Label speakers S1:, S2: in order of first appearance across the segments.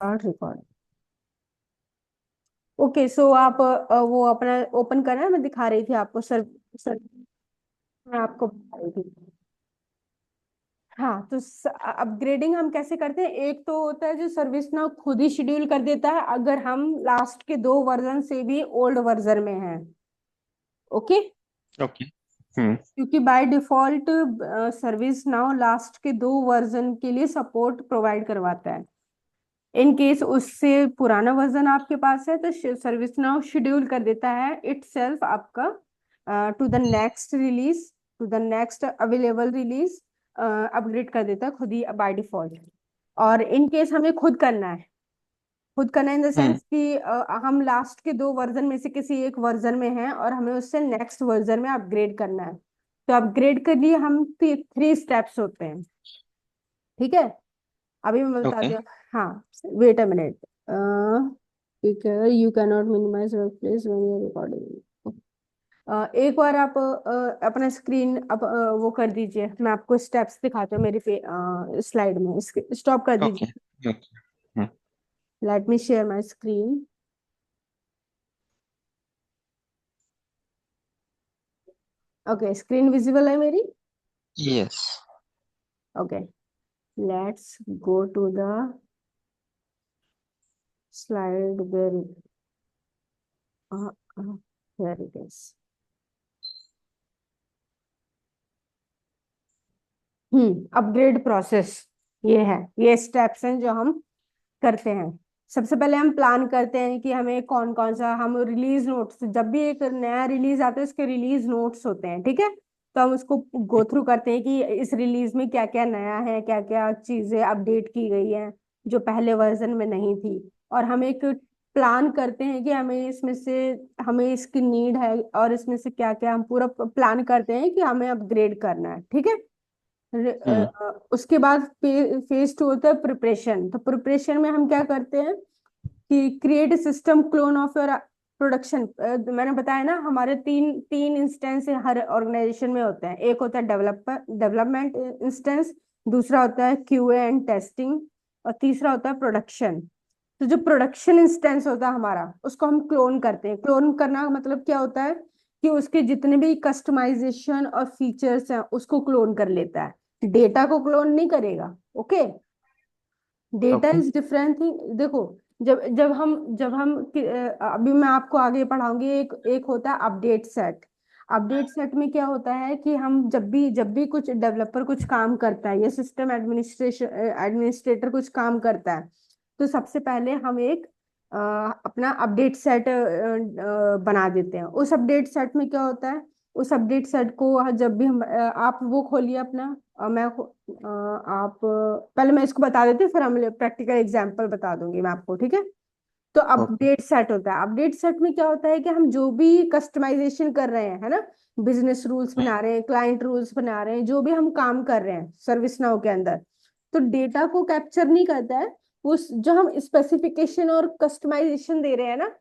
S1: Record. Okay, सो आप वो अपना ओपन करना, मैं दिखा रही थी आपको सर मैं आपको बता रही थी। हाँ, तो अपग्रेडिंग हम कैसे करते हैं? एक तो होता है जो सर्विस नाउ खुद ही शेड्यूल कर देता है अगर हम लास्ट के 2 वर्जन से भी ओल्ड वर्जन में हैं। Okay,
S2: okay. हम्म।
S1: क्योंकि by default service now last के 2 वर्जन के लिए सपोर्ट प्रोवाइड करवाता है। इन केस उससे पुराना वर्जन आपके पास है तो सर्विस नाउ शेड्यूल कर देता है इटसेल्फ आपका to the next release, to the next available release, upgrade कर देता है खुद ही बाय डिफॉल्ट। और इन केस हमें खुद करना है, खुद करना इन द
S2: हम्म।
S1: सेंस कि हम लास्ट के 2 वर्जन में से किसी एक वर्जन में हैं और हमें उससे नेक्स्ट वर्जन में अपग्रेड करना है। तो अपग्रेड के लिए हम 3 स्टेप्स होते हैं। ठीक है, अभी मैं
S2: ओके।
S1: बताती हूँ। हाँ, वेट अ मिनट। ठीक है, you can not minimise work place when you recording. एक बार आप अपना स्क्रीन अब वो कर दीजिए, मैं आपको स्टेप्स दिखाती हूँ मेरी स्लाइड में। स्टॉप कर
S2: ओके।
S1: दीजिए।
S2: Hmm.
S1: Let me share my screen. Okay, screen visible है मेरी?
S2: Yes.
S1: Okay, let's go to the slide where here it is. Upgrade process ये है, ये स्टेप्स हैं जो हम करते हैं। सबसे पहले हम प्लान करते हैं कि हमें कौन कौन सा, हम रिलीज नोट्स, जब भी एक नया रिलीज आता है उसके रिलीज नोट्स होते हैं, ठीक है। तो हम उसको गो थ्रू करते हैं कि इस रिलीज में क्या क्या नया है, क्या क्या चीजें अपडेट की गई हैं जो पहले वर्जन में नहीं थी। और हम एक प्लान करते हैं कि हमें इसमें से, हमें इसकी नीड है और इसमें से क्या क्या हम पूरा प्लान करते हैं कि हमें अपग्रेड करना है, ठीक है।
S2: हम्म।
S1: उसके बाद फेज 2 होता है प्रिपरेशन। तो प्रिपरेशन में हम क्या करते हैं कि create system clone of your production. मैंने बताया ना, हमारे तीन तीन इंस्टेंस हर ऑर्गेनाइजेशन में होते हैं। एक होता है डेवलपमेंट इंस्टेंस, दूसरा होता है क्यूए एंड टेस्टिंग, और तीसरा होता है प्रोडक्शन। तो जो प्रोडक्शन इंस्टेंस होता है हमारा, उसको हम क्लोन करते हैं। क्लोन करना का मतलब क्या होता है कि उसके जितने भी कस्टमाइजेशन और फीचर्स हैं उसको क्लोन कर लेता है, डेटा को क्लोन नहीं करेगा। Okay, data
S2: okay.
S1: Is different thing. देखो, जब हम अभी मैं आपको आगे पढ़ाऊंगी। एक एक होता है अपडेट सेट। अपडेट सेट में क्या होता है कि हम जब भी कुछ डेवलपर कुछ काम करता है या सिस्टम एडमिनिस्ट्रेटर कुछ काम करता है, तो सबसे पहले हम एक अपना अपडेट सेट बना देते हैं। उस अपडेट सेट में क्या होता है, उस अपडेट सेट को जब भी हम आप वो खोलिए अपना, आप पहले मैं इसको बता देती हूँ, फिर हम प्रैक्टिकल एग्जांपल बता दूंगी मैं आपको, ठीक है। तो
S2: ओके।
S1: अपडेट सेट होता है, अपडेट सेट में क्या होता है कि हम जो भी कस्टमाइजेशन कर रहे हैं, है ना, बिजनेस रूल्स बना रहे हैं, क्लाइंट रूल्स बना रहे हैं, जो भी हम काम कर रहे हैं सर्विस नाउ के अंदर, तो डेटा को कैप्चर नहीं करता है। उस जो हम स्पेसिफिकेशन और कस्टमाइजेशन दे रहे हैं ना,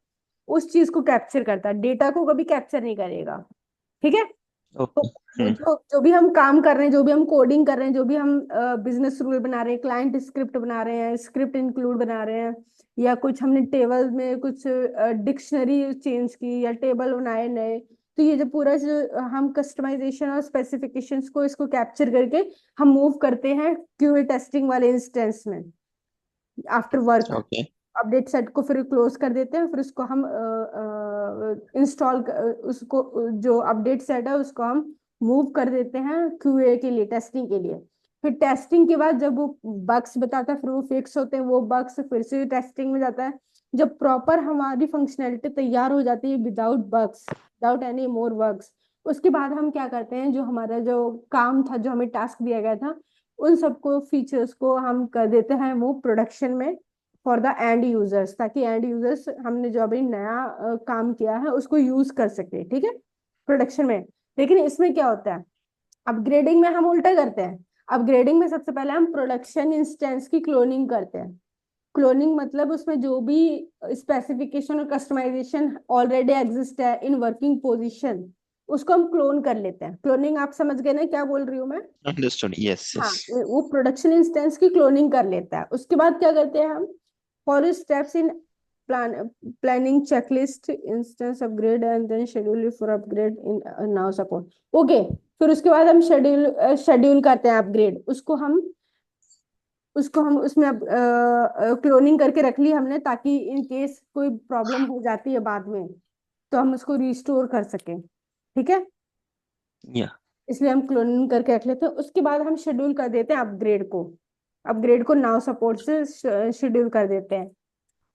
S1: उस चीज को कैप्चर करता है, डेटा को कभी कैप्चर नहीं करेगा, ठीक है। तो
S2: ओके। हम्म।
S1: जो जो भी हम काम कर रहे हैं, जो भी हम कोडिंग कर रहे हैं, जो भी हम बिजनेस रूल बना रहे हैं, क्लाइंट स्क्रिप्ट बना रहे हैं, स्क्रिप्ट इंक्लूड बना रहे हैं, या कुछ हमने टेबल में कुछ डिक्शनरी चेंज की या टेबल बनाए नए, तो ये जो पूरा जो हम कस्टमाइजेशन और स्पेसिफिकेशंस को इसको कैप्चर करके हम मूव करते हैं क्यूए टेस्टिंग वाले इंस्टेंस में after work.
S2: Okay.
S1: Update set को फिर क्लोज कर देते हैं, फिर उसको हम इंस्टॉल, उसको जो अपडेट सेट है उसको हम मूव कर देते हैं क्यूए के लिए, टेस्टिंग के लिए। फिर टेस्टिंग के बाद जब वो बग्स बताता है, फिर वो फिक्स होते हैं वो बग्स, फिर से टेस्टिंग में जाता है। जब प्रॉपर हमारी फंक्शनैलिटी तैयार हो जाती है without bugs, without any more bugs, उसके बाद हम क्या करते हैं, जो हमारा जो काम था, जो हमें टास्क दिया गया था, उन सबको फीचर्स को हम कर देते हैं वो प्रोडक्शन में फॉर द एंड यूजर्स, ताकि एंड यूजर्स हमने जो अभी नया काम किया है उसको यूज कर सके, ठीक है, प्रोडक्शन में। लेकिन इसमें क्या होता है, अपग्रेडिंग में हम उल्टा करते हैं। अपग्रेडिंग में सबसे पहले हम प्रोडक्शन इंस्टेंस की क्लोनिंग करते हैं। क्लोनिंग मतलब उसमें जो भी स्पेसिफिकेशन और कस्टमाइजेशन ऑलरेडी एग्जिस्ट है इन वर्किंग पोजीशन, उसको हम क्लोन कर लेते हैं। क्लोनिंग आप समझ गए ना क्या बोल रही हूँ मैं?
S2: अंडरस्टूड। यस।
S1: हाँ,
S2: यस।
S1: वो प्रोडक्शन इंस्टेंस की क्लोनिंग कर लेता है। उसके बाद क्या करते हैं हम, follow steps in planning checklist instance upgrade and then schedule for upgrade in now support. Okay, फिर उसके बाद हम शेड्यूल करते हैं अपग्रेड। उसको हम उसमें क्लोनिंग करके रख ली हमने, ताकि इन केस कोई प्रॉब्लम हो जाती है बाद में तो हम उसको रिस्टोर कर सकें। ठीक है,
S2: या
S1: इसलिए हम क्लोनिंग करके रख लेते हैं। उसके बाद हम शेड्यूल कर देते हैं अपग्रेड को नाउ सपोर्ट से शेड्यूल कर देते हैं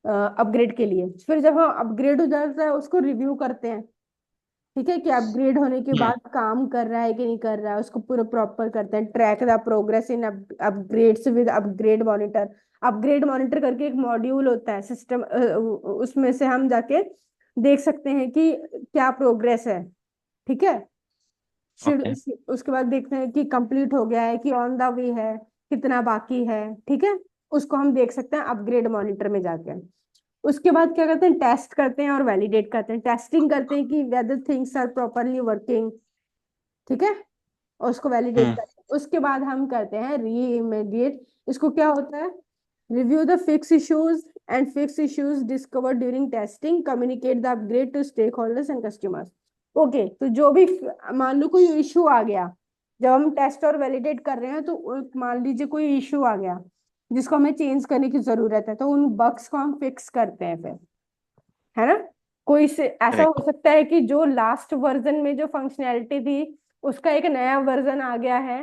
S1: अपग्रेड के लिए। फिर जब हम अपग्रेड हो जाता है उसको रिव्यू करते हैं। ठीक है, कि अपग्रेड होने के
S2: हम्म
S1: बाद काम कर रहा है कि नहीं कर रहा है, उसको पूरा प्रॉपर करते हैं। Track the progress in upgrades with upgrade monitor करके एक मॉड्यूल होता है सिस्टम, उसमें से हम जाके देख सकते हैं कि क्या प्रोग्रेस है। ठीक है, फिर
S2: ओके
S1: उसके बाद देखते हैं कि कंप्लीट हो गया है कि ऑन द वे है, कितना बाकी है। ठीक है, उसको हम देख सकते हैं अपग्रेड मॉनिटर में जाके। उसके बाद क्या करते हैं, टेस्ट करते हैं और वैलिडेट करते हैं। टेस्टिंग करते हैं कि whether things are properly working. ठीक है, और उसको वैलिडेट
S2: हम्म
S1: करते हैं। उसके बाद हम करते हैं रीइमीडिएट। इसको क्या होता है, review the fix issues discovered during testing, communicate the upgrade to stake holders and customers. Okay, तो जो भी मान लो कोई इशू आ गया जब हम टेस्ट और वैलिडेट कर रहे हैं, तो मान लीजिए कोई इशू आ गया जिसको हमें चेंज करने की जरूरत है, तो उन बग्स को हम फिक्स करते हैं फिर, है ना। कोई से ऐसा
S2: करेक्ट
S1: हो सकता है कि जो लास्ट वर्जन में जो फंक्शनैलिटी थी उसका एक नया वर्जन आ गया है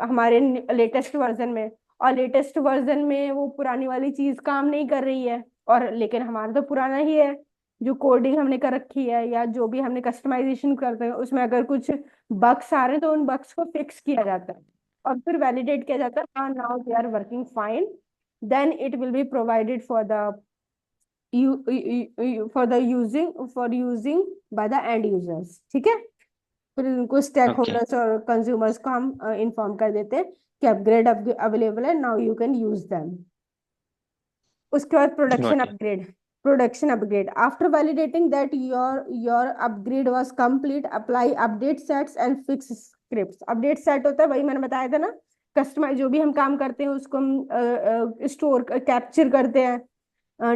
S1: हमारे लेटेस्ट वर्जन में, और लेटेस्ट वर्जन में वो पुरानी वाली चीज काम नहीं कर रही है, और लेकिन हमारा तो पुराना ही है। जो कोडिंग हमने कर रखी है या जो भी हमने कस्टमाइजेशन करते हैं उसमें अगर कुछ बग्स आ रहे हैं तो उन बग्स को फिक्स किया जाता है और फिर वैलिडेट किया जाता है, हाँ now they are working fine. Then it will be provided for using by the end users. ठीक है, फिर उनको स्टेक
S2: ओके
S1: होल्डर्स और कंज्यूमर्स को हम इन्फॉर्म कर देते हैं कि अपग्रेड अवेलेबल है, now you can use them. उसके बाद
S2: got it
S1: production upgrade after validating that your upgrade was complete, apply update sets and fix scripts. Update set होता है, वही मैंने बताया था ना, कस्टमाइज जो भी हम काम करते हैं उसको हम स्टोर कैप्चर करते हैं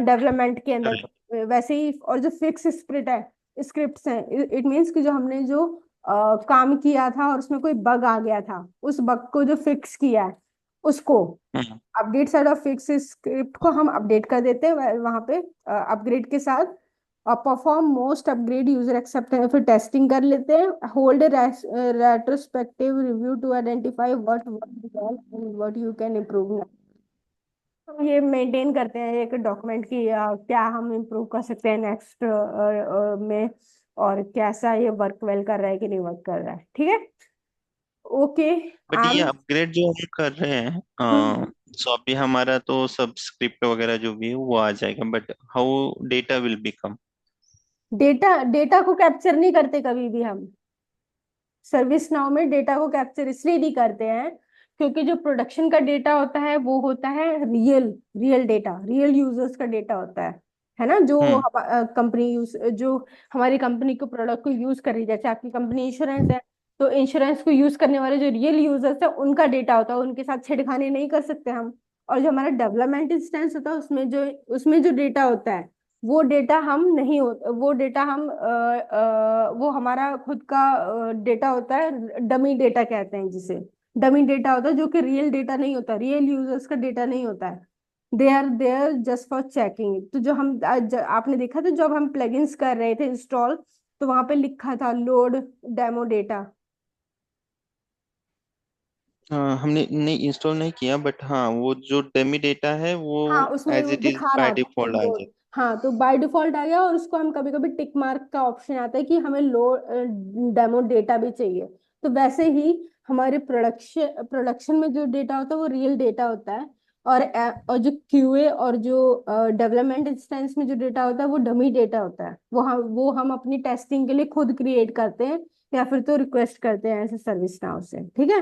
S1: डेवलपमेंट के अंदर।
S2: करेक्ट
S1: वैसे ही, और जो फिक्स स्क्रिप्ट्स हैं, इट मीन्स कि जो हमने जो काम किया था और उसमें कोई बग आ गया था, उस बग को जो फिक्स किया है उसको
S2: hmm
S1: update side of fix script को हम अपडेट कर देते हैं वहां पे अपग्रेड के साथ। और perform most upgrade user accept है, फिर टेस्टिंग कर लेते हैं। Hold retrospective review to identify what you can improve. हम ये मेंटेन करते हैं एक डॉक्यूमेंट की क्या हम इम्प्रूव कर सकते हैं नेक्स्ट में, और कैसा ये वर्क वेल कर रहा है कि नहीं वर्क कर रहा है। ठीक है, ओके।
S2: बट ये
S1: आम
S2: अपग्रेड जो हम कर रहे हैं सो अभी हमारा तो सब स्क्रिप्ट वगैरह जो भी है वो आ जाएगा, but how data will become.
S1: Data data को कैप्चर नहीं करते कभी भी हम। सर्विस नाउ में डेटा को कैप्चर इसलिए नहीं करते हैं क्योंकि जो प्रोडक्शन का डेटा होता है वो होता है real real data, real users का डेटा होता है ना। जो
S2: हम्म
S1: कंपनी यूज जो हमारी कंपनी को प्रोडक्ट को यूज कर रही है, जैसे आपकी कंपनी इंश्योरेंस है, तो इंश्योरेंस को यूज करने वाले जो रियल यूजर्स है उनका डेटा होता है, उनके साथ छेड़खानी नहीं कर सकते हम। और जो हमारा डेवलपमेंट इंस्टेंस होता है उसमें जो डेटा होता है वो डेटा हम नहीं हो वो डेटा हम वो हमारा खुद का डेटा होता है, डमी डेटा कहते हैं जिसे। डमी डेटा होता है जो कि रियल डेटा नहीं होता, रियल यूजर्स का डेटा नहीं होता है। They are there just for checking. तो जो हम आपने देखा था जब हम प्लगइन्स कर रहे थे इंस्टॉल, तो वहां पे लिखा था लोड डेमो डेटा।
S2: हमने नहीं इंस्टॉल नहीं किया, बट हाँ वो जो डेमी डेटा है वो
S1: हाँ, उसमें
S2: एज
S1: वो
S2: इट इज
S1: दिखा
S2: बाय
S1: रहा था कि
S2: डिफॉल्ट आ
S1: लोड।
S2: जाए।
S1: हाँ, तो बाय डिफॉल्ट आ गया, और उसको हम कभी कभी टिक मार्क का ऑप्शन आता है कि हमें लोड डेमो डेटा भी चाहिए। तो वैसे ही हमारे प्रोडक्शन में जो डेटा होता है वो रियल डेटा होता है, और जो क्यूए और जो डेवलपमेंट इंस्टेंस में जो डेटा होता है वो डमी डेटा होता है। वो हम अपनी टेस्टिंग के लिए खुद क्रिएट करते हैं या फिर तो रिक्वेस्ट करते हैं ऐसे सर्विस नाउ से। ठीक है,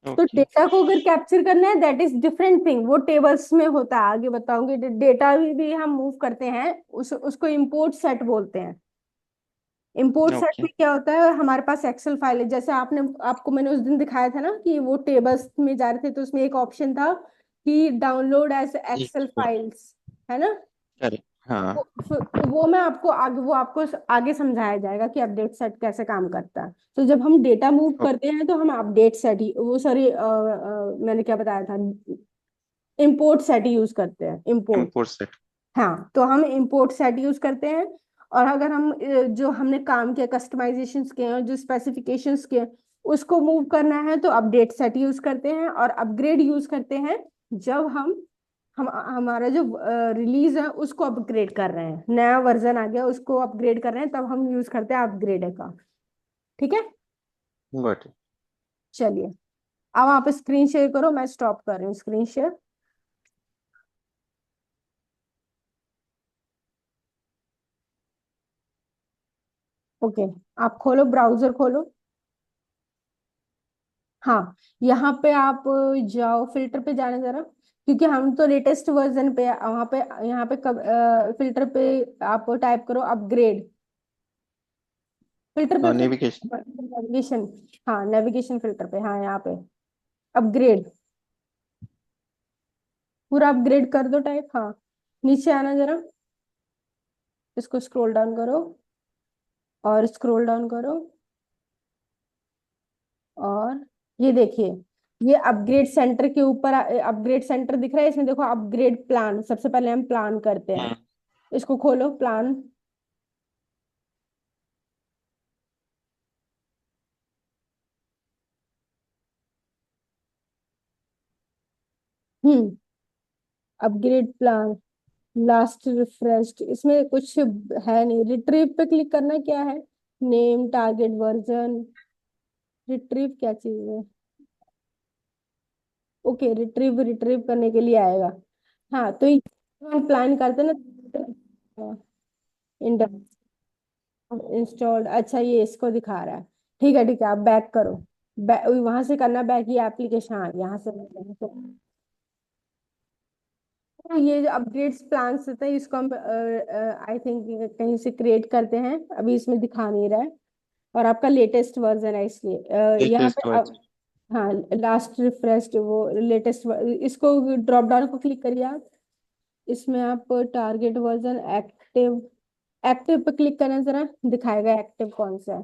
S1: तो
S2: ओके
S1: डेटा को अगर कैप्चर करना है दैट इज डिफरेंट थिंग, वो टेबल्स में होता है, आगे बताऊंगी। डेटा भी हम मूव करते हैं, उसको इंपोर्ट सेट बोलते हैं। इंपोर्ट सेट
S2: ओके
S1: में क्या होता है, हमारे पास एक्सेल फाइल है, जैसे आपको मैंने उस दिन दिखाया था ना कि वो टेबल्स में जा रहे थे तो उसमें एक ऑप्शन था कि डाउनलोड एज
S2: ठीक
S1: एक्सेल
S2: है।
S1: फाइल्स, है ना।
S2: करेक्ट। हाँ।
S1: वो मैं आपको आगे, वो आपको आगे समझाया जाएगा कि अपडेट सेट कैसे काम करता है। तो जब हम डेटा मूव करते हैं तो हम अपडेट सेट ही, वो सॉरी मैंने क्या बताया था, इंपोर्ट सेट ही यूज करते हैं, इंपोर्ट।
S2: Import set.
S1: हाँ, तो हम इंपोर्ट सेट यूज करते हैं। और अगर हम जो हमने काम किया, कस्टमाइजेशंस किए हैं, जो स्पेसिफिकेशंस किए हैं, उसको मूव करना है तो अपडेट सेट यूज करते हैं। और अपग्रेड यूज करते हैं जब हम हमारा जो रिलीज है उसको अपग्रेड कर रहे हैं, नया वर्जन आ गया उसको अपग्रेड कर रहे हैं, तब हम यूज करते हैं अपग्रेड का। ठीक है,
S2: गॉट इट।
S1: चलिए। अब आप स्क्रीन शेयर करो, मैं स्टॉप कर रही हूँ स्क्रीन शेयर। ओके, आप खोलो, ब्राउजर खोलो। हाँ, यहाँ पे आप जाओ, फिल्टर पे जाने जरा, क्योंकि हम तो लेटेस्ट वर्जन पे वहां पे, यहाँ पे कब फिल्टर पे आप टाइप करो अपग्रेड। फिल्टर पे
S2: नेविगेशन।
S1: नेविगेशन, हाँ नेविगेशन फिल्टर पे, हाँ यहाँ पे अपग्रेड, पूरा अपग्रेड कर दो टाइप। हाँ, नीचे आना जरा, इसको स्क्रॉल डाउन करो, और स्क्रॉल डाउन करो, और ये देखिए, ये अपग्रेड सेंटर के ऊपर अपग्रेड सेंटर दिख रहा है, इसमें देखो अपग्रेड प्लान, सबसे पहले हम प्लान करते हैं।
S2: हम्म।
S1: इसको खोलो प्लान। हम्म, अपग्रेड प्लान, लास्ट रिफ्रेश्ड, इसमें कुछ है नहीं, रिट्रीव पे क्लिक करना, क्या है, नेम, टारगेट वर्जन, रिट्रीव क्या चीज है। ओके, रिट्रीव रिट्रीव करने के लिए आएगा। हाँ, तो ये हम प्लान करते हैं ना, इंस्टॉल्ड, अच्छा ये इसको दिखा रहा है। ठीक है ठीक है, आप बैक करो, वहां से करना बैक, ये एप्लीकेशन, हाँ यहाँ से। तो ये जो अपग्रेड्स प्लान्स होते हैं, इसको हम आई थिंक कहीं से क्रिएट करते हैं, अभी इसमें दिखा नहीं रहा है, और आपका लेटेस्ट वर्जन है इसलिए यहाँ पे
S2: लेटेस्ट वर्जन।
S1: हाँ, लास्ट रिफ्रेश्ड वो लेटेस्ट, इसको ड्रॉप डाउन को क्लिक करिए आप, इसमें आप टारगेट वर्जन एक्टिव, एक्टिव पे क्लिक करना जरा, दिखाएगा एक्टिव कौन सा है।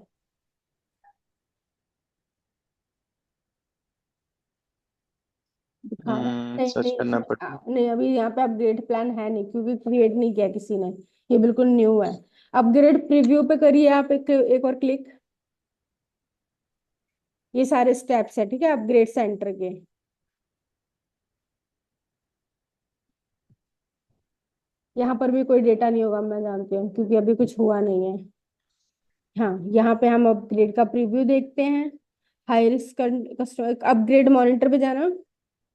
S1: दिखा रहा है? नहीं
S2: सर्च
S1: नहीं,
S2: करना
S1: इसमें
S2: पड़ेगा।
S1: नहीं, अभी यहाँ पे अपग्रेड प्लान है नहीं, क्योंकि क्रिएट नहीं किया किसी ने, ये बिल्कुल न्यू है। अपग्रेड प्रीव्यू पे करिए आप एक और क्लिक, ये सारे स्टेप्स है, ठीक है, अपग्रेड सेंटर के। यहाँ पर भी कोई डेटा नहीं होगा, मैं जानती हूँ, क्योंकि अभी कुछ हुआ नहीं है। हाँ, यहाँ पे हम अपग्रेड का प्रीव्यू देखते हैं। High risk customer, upgrade monitor पे जाना,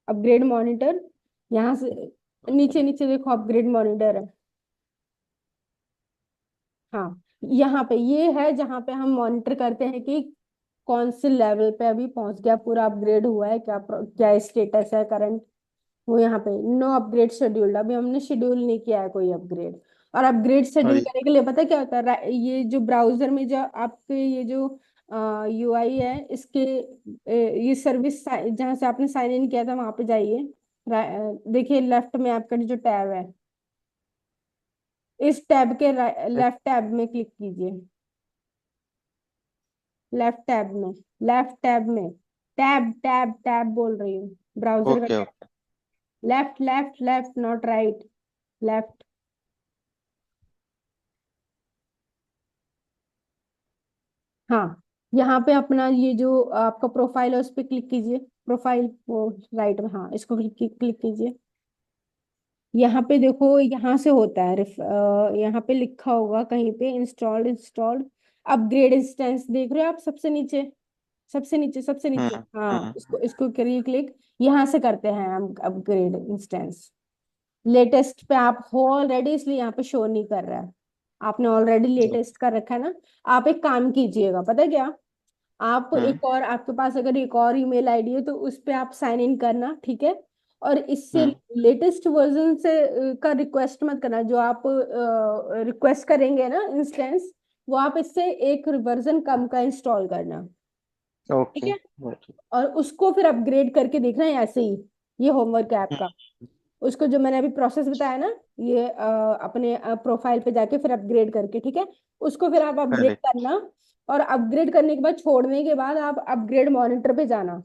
S1: अपग्रेड मॉनिटर, यहाँ से नीचे नीचे देखो अपग्रेड मॉनिटर है। हाँ, यहाँ पे ये है जहाँ पे हम मॉनिटर करते हैं कि कौन से लेवल पे अभी पहुंच गया, पूरा अपग्रेड हुआ है क्या, क्या स्टेटस है करंट। वो यहाँ पे नो अपग्रेड शेड्यूल्ड, अभी हमने शेड्यूल नहीं किया है कोई अपग्रेड। और अपग्रेड
S2: और
S1: शेड्यूल करने के लिए पता है क्या होता है, ये जो ब्राउजर में जो आपके ये जो यूआई है, इसके ये सर्विस जहाँ से आपने साइन इन किया था वहां पे जाइए, देखिए लेफ्ट में आपका जो टैब है, इस टैब के लेफ्ट टैब में क्लिक कीजिए, लेफ्ट टैब में, लेफ्ट टैब में, टैब टैब टैब बोल रही हूँ, ब्राउजर का
S2: okay
S1: tab,
S2: okay.
S1: Left left left, not right, left. हाँ, यहाँ पे अपना ये जो आपका प्रोफाइल है उस पर क्लिक कीजिए, प्रोफाइल वो राइट में, हाँ इसको क्लिक क्लिक कीजिए। यहाँ पे देखो, यहाँ से होता है यहाँ पे लिखा होगा कहीं पे इंस्टॉल्ड, इंस्टॉल्ड अपग्रेड इंस्टेंस, देख रहे हो आप सबसे नीचे, सबसे नीचे, सबसे नीचे,
S2: हम्म।
S1: हाँ
S2: हम्म।
S1: इसको इसको करिए क्लिक, यहाँ से करते हैं हम अपग्रेड इंस्टेंस। लेटेस्ट पे आप हो ऑलरेडी, इसलिए यहाँ पे शो नहीं कर रहा है, आपने ऑलरेडी लेटेस्ट कर रखा है ना। आप एक काम कीजिएगा, पता है क्या, आप
S2: हम्म।
S1: एक और, आपके पास अगर एक और ईमेल आईडी है तो उस पे आप साइन इन करना, ठीक है। और इससे
S2: हम्म।
S1: लेटेस्ट वर्जन से का रिक्वेस्ट मत करना, जो आप रिक्वेस्ट करेंगे ना इंस्टेंस, वो आप इससे एक वर्जन कम का इंस्टॉल करना, ठीक
S2: ओके।
S1: है। और उसको फिर अपग्रेड करके देखना है ऐसे ही, ये होमवर्क है आपका।
S2: हम्म,
S1: उसको जो मैंने अभी प्रोसेस बताया ना, ये अपने प्रोफाइल पे जाके फिर अपग्रेड करके, ठीक है, उसको फिर आप अपग्रेड
S2: करेक्ट।
S1: करना। और अपग्रेड करने के बाद, छोड़ने के बाद, आप अपग्रेड मॉनिटर पे जाना,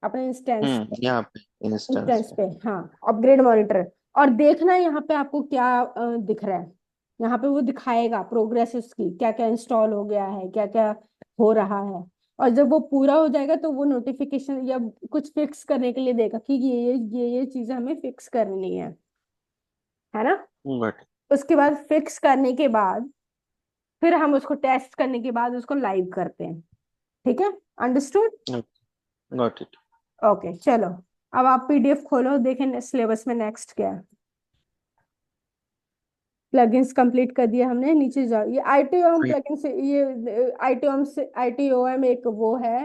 S1: अपने इंस्टेंस
S2: यहाँ पे इंस्टेंस
S1: इंस्टेंस
S2: पे।
S1: पे। हाँ, अपग्रेड मॉनिटर। और देखना यहाँ पे आपको क्या दिख रहा है। यहाँ पे वो दिखाएगा प्रोग्रेस उसकी, क्या क्या इंस्टॉल हो गया है, क्या क्या हो रहा है। और जब वो पूरा हो जाएगा तो वो नोटिफिकेशन या कुछ फिक्स करने के लिए देगा कि ये चीजें हमें फिक्स करनी है ना।
S2: बट
S1: उसके बाद फिक्स करने के बाद, फिर हम उसको टेस्ट करने के बाद उसको लाइव करते हैं। ठीक है, अंडरस्टूड।
S2: Got it.
S1: ओके, चलो। अब आप पीडीएफ खोलो, देखें सिलेबस में नेक्स्ट क्या है। प्लगइन्स कंप्लीट कर दिया हमने, नीचे जाओ। ये आईटीओएम प्लगइन से, ये आईटीओएम एक वो है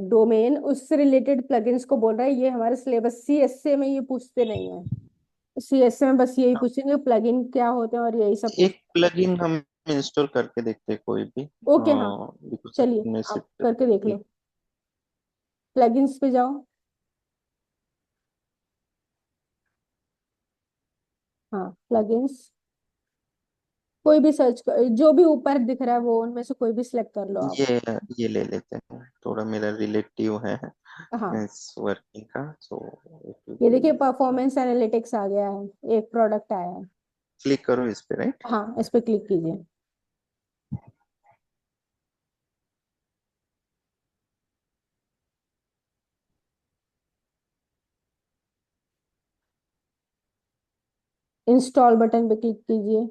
S1: डोमेन, उससे रिलेटेड प्लगइन्स को बोल रहा है। ये हमारे सिलेबस सीएसए में ये पूछते नहीं है। सीएसए में बस यही पूछेंगे प्लगइन क्या होते हैं, और यही सब पूछ।
S2: एक प्लगइन हम इंस्टॉल करके देखते हैं कोई भी,
S1: ओके, हाँ,
S2: बिकॉज
S1: चलिए
S2: हमने
S1: आप
S2: सिर्फ
S1: करके देख लो। प्लगइन्स पे जाओ। हाँ, प्लगइन्स, कोई भी सर्च कर, जो भी ऊपर दिख रहा है वो उनमें से कोई भी सिलेक्ट कर लो आप।
S2: ये ये ले लेते हैं, थोड़ा मेरा रिलेटिव है
S1: हाँ,
S2: इस वर्किंग का, सो
S1: ये देखिए परफॉर्मेंस एनालिटिक्स आ गया है, एक प्रोडक्ट आया है।
S2: क्लिक करो इस पे, राइट।
S1: हाँ, इस पे क्लिक कीजिए। इंस्टॉल बटन पे क्लिक कीजिए।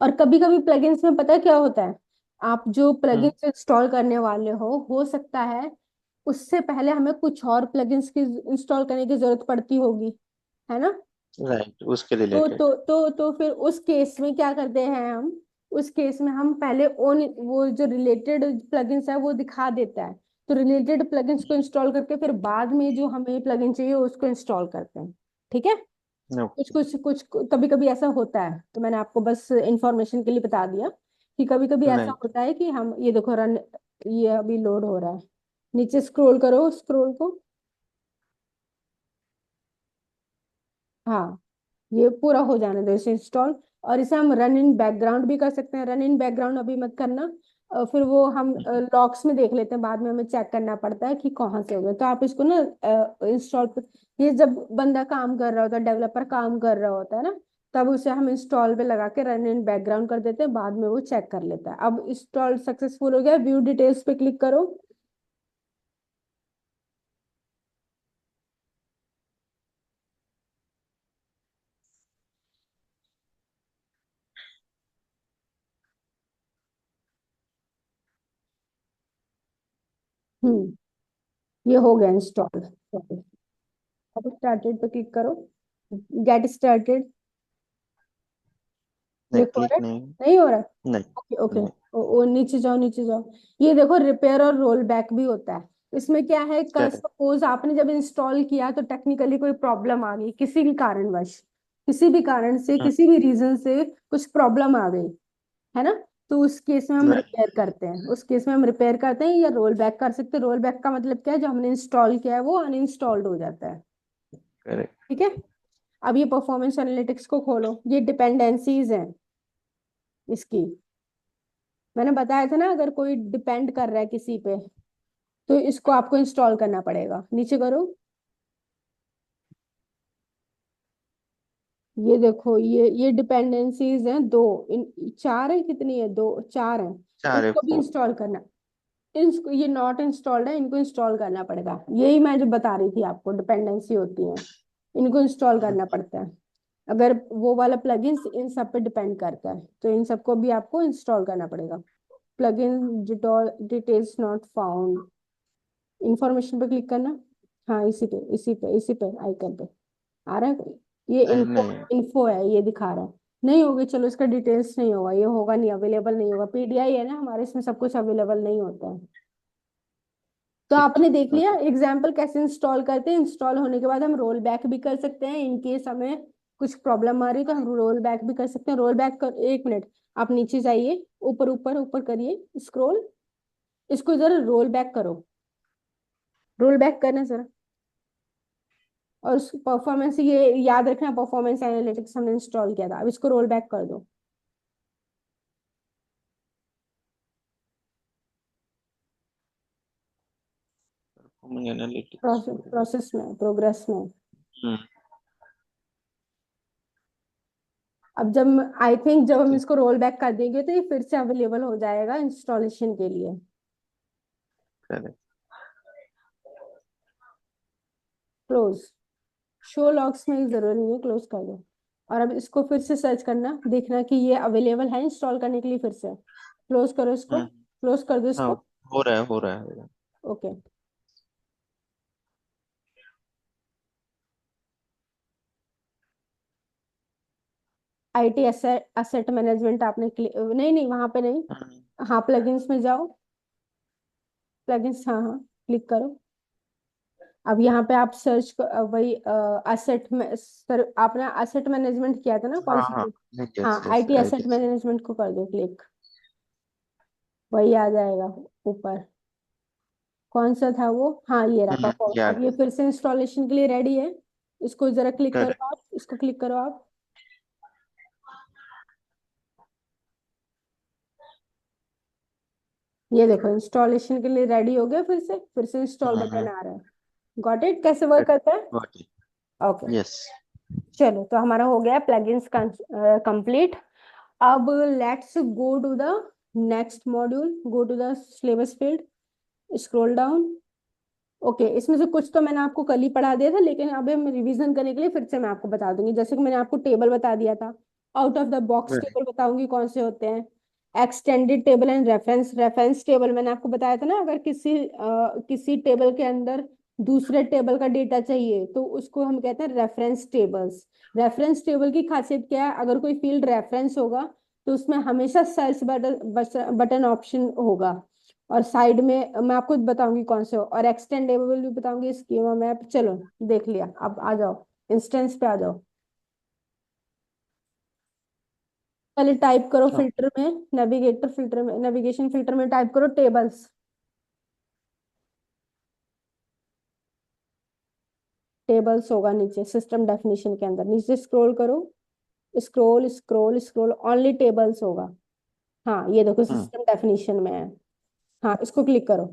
S1: और कभी कभी प्लगइन्स में पता है क्या होता है, आप जो
S2: हम्म,
S1: प्लगइन्स इंस्टॉल करने वाले हो सकता है उससे पहले हमें कुछ और प्लगइन्स की इंस्टॉल करने की जरूरत पड़ती होगी, है ना।
S2: राइट, उसके
S1: तो
S2: रिलेटेड।
S1: तो तो तो फिर उस केस में क्या करते हैं हम, उस केस में हम पहले ओन वो जो रिलेटेड प्लगइन्स है वो दिखा देता है। तो रिलेटेड प्लगइन्स को इंस्टॉल करके फिर बाद में जो हमें प्लगइन चाहिए उसको इंस्टॉल करते हैं। ठीक है। कुछ
S2: ओके।
S1: कुछ कुछ कभी कभी ऐसा होता है, तो मैंने आपको बस इंफॉर्मेशन के लिए बता दिया कि कभी कभी ऐसा
S2: राइट,
S1: होता है कि हम, ये देखो रन, ये अभी लोड हो रहा है। नीचे स्क्रॉल करो, स्क्रॉल को। हाँ, ये पूरा हो जाने दो इसे इंस्टॉल। और इसे हम रन इन बैकग्राउंड भी कर सकते हैं। रन इन बैकग्राउंड अभी मत करना। फिर वो हम लॉग्स में देख लेते हैं, बाद में हमें चेक करना पड़ता है कि कहाँ से हो गया। तो आप इसको ना इंस्टॉल, ये जब बंदा काम कर रहा होता है, डेवलपर काम कर रहा होता है ना, तब उसे हम इंस्टॉल पे लगा के रन इन बैकग्राउंड कर देते हैं, बाद में वो चेक कर लेता है। अब इंस्टॉल सक्सेसफुल हो गया, व्यू डिटेल्स पे क्लिक करो। ये हो गया इंस्टॉल। अब स्टार्टेड पे क्लिक करो, गेट स्टार्टेड।
S2: नहीं
S1: क्लिक हो रहा
S2: क्लिक
S1: है?
S2: नहीं।
S1: नहीं हो रहा है?
S2: नहीं
S1: ओके ओके।
S2: नहीं।
S1: ओ नीचे जाओ, नीचे जाओ। ये देखो रिपेयर और रोल बैक भी होता है। इसमें क्या है,
S2: करेक्ट।
S1: सपोज आपने जब इंस्टॉल किया तो टेक्निकली कोई प्रॉब्लम आ गई, किसी भी कारणवश, किसी भी कारण से, किसी भी रीजन से कुछ प्रॉब्लम आ गई, है ना। तो उस केस में हम
S2: राइट।
S1: रिपेयर करते हैं, उस केस में हम रिपेयर करते हैं या रोल बैक कर सकते हैं। रोल बैक का मतलब क्या है, जो हमने इंस्टॉल किया है वो अनइंस्टॉल्ड हो जाता है।
S2: करेक्ट।
S1: ठीक है। अब ये परफॉर्मेंस एनालिटिक्स को खोलो, ये डिपेंडेंसीज हैं इसकी। मैंने बताया था ना, अगर कोई डिपेंड कर रहा है किसी पे तो इसको आपको इंस्टॉल करना पड़ेगा। नीचे करो। ये देखो, ये डिपेंडेंसीज हैं दो, इन चार है, कितनी है, दो चार हैं।
S2: चार है,
S1: इनको भी
S2: 4।
S1: इंस्टॉल करना। इनको, ये नॉट इंस्टॉल्ड है, इनको इंस्टॉल करना पड़ेगा। यही मैं जो बता रही थी आपको, डिपेंडेंसी होती है, इनको इंस्टॉल करना पड़ता है। अगर वो वाला प्लगइन इन सब पे डिपेंड करता है तो इन सबको भी आपको इंस्टॉल करना पड़ेगा। Plugin details not found, information पे क्लिक करना। हाँ, इसी पे आइकन पे आ रहा है। ये इन्फो,
S2: नहीं।
S1: इन्फो है, ये दिखा रहा है। नहीं होगी, चलो इसका डिटेल्स नहीं होगा, ये होगा नहीं, अवेलेबल नहीं होगा। पीडीआई है ना हमारे, इसमें सब कुछ अवेलेबल नहीं होता है। तो
S2: ठीक
S1: आपने
S2: है,
S1: देख लिया
S2: गॉट इट।
S1: एग्जाम्पल कैसे इंस्टॉल करते हैं। इंस्टॉल होने के बाद हम रोल बैक भी कर सकते हैं, इन केस हमें कुछ प्रॉब्लम आ रही है तो हम रोल बैक भी कर सकते हैं। रोल बैक कर, एक मिनट, आप नीचे जाइए, ऊपर ऊपर ऊपर करिए स्क्रॉल, इसको जरा रोल बैक करो। रोल बैक करना जरा। और उस परफॉर्मेंस, ये याद रखना, परफॉर्मेंस एनालिटिक्स हमने इंस्टॉल किया था। अब इसको रोल बैक कर दो।
S2: Performing analytics.
S1: प्रोसेस में, प्रोग्रेस में।
S2: हम्म।
S1: अब जब आई थिंक जब हम
S2: ठीक।
S1: इसको रोल बैक कर देंगे तो ये फिर से अवेलेबल हो जाएगा इंस्टॉलेशन के लिए।
S2: करेक्ट।
S1: क्लोज। शो लॉग्स में जरूरी नहीं है, क्लोज कर दो। और अब इसको फिर से सर्च करना, देखना कि ये अवेलेबल है इंस्टॉल करने के लिए। फिर से क्लोज करो इसको,
S2: हम्म।
S1: क्लोज कर दो
S2: हाँ,
S1: इसको।
S2: हो रहा है, हो रहा है, हो रहा है।
S1: Okay. IT asset asset management आपने नहीं नहीं, वहां पे नहीं।
S2: हम्म।
S1: हाँ, प्लगइन्स में जाओ। प्लगइन्स, हाँ हाँ, क्लिक करो। अब यहाँ पे आप सर्च वही असेट में सर, आपने असेट मैनेजमेंट किया था ना, कौन
S2: हाँ
S1: सा?
S2: हाँ।
S1: हाँ,
S2: yes yes,
S1: IT
S2: I
S1: asset
S2: guess.
S1: Management को कर दो क्लिक। वही आ जाएगा ऊपर। कौन सा था वो? हाँ, ये रहा परफॉर्म। अब
S2: याद
S1: ये
S2: है।
S1: फिर से इंस्टॉलेशन के लिए रेडी है। इसको जरा क्लिक
S2: करेक्ट।
S1: करो आप, इसको क्लिक करो आप। ये देखो इंस्टॉलेशन के लिए रेडी हो गया। फिर से इंस्टॉल बटन
S2: हम्म।
S1: आ रहा है। Got it? कैसे वर्क करता है?
S2: Got it.
S1: ओके।
S2: यस।
S1: चलो, तो हमारा हो गया प्लगइन्स कंप्लीट। अब let's go to the next module, go to the syllabus field, scroll down. Okay, इसमें से कुछ तो मैंने आपको कल ही पढ़ा दिया था, लेकिन अब हम रिवीजन करने के लिए फिर से मैं आपको बता दूंगी। जैसे कि मैंने आपको टेबल बता दिया था, out of the box
S2: correct.
S1: Table बताऊंगी कौन से होते हैं। Extended table and reference. Reference table मैंने आपको बताया था ना, अगर किसी टेबल के अंदर दूसरे टेबल का डेटा चाहिए तो उसको हम कहते हैं रेफरेंस टेबल्स। रेफरेंस टेबल की खासियत क्या है? अगर कोई फील्ड रेफरेंस होगा तो उसमें हमेशा सर्च बटन बटन ऑप्शन होगा। और साइड में मैं आपको बताऊंगी कौन से हो, और एक्सटेंडेबल भी बताऊंगी, स्कीमा मैप। चलो, देख लिया। अब आ जाओ, इंस्टेंस पे आ जाओ। पहले टाइप करो फिल्टर में, नेविगेटर फिल्टर में, नेविगेशन फिल्टर में टाइप करो टेबल्स। टेबल्स होगा नीचे सिस्टम डेफिनेशन के अंदर, नीचे स्क्रॉल करो। Scroll scroll scroll, only tables होगा। हाँ, ये देखो
S2: हम्म।
S1: सिस्टम डेफिनेशन में है। हाँ, इसको क्लिक करो।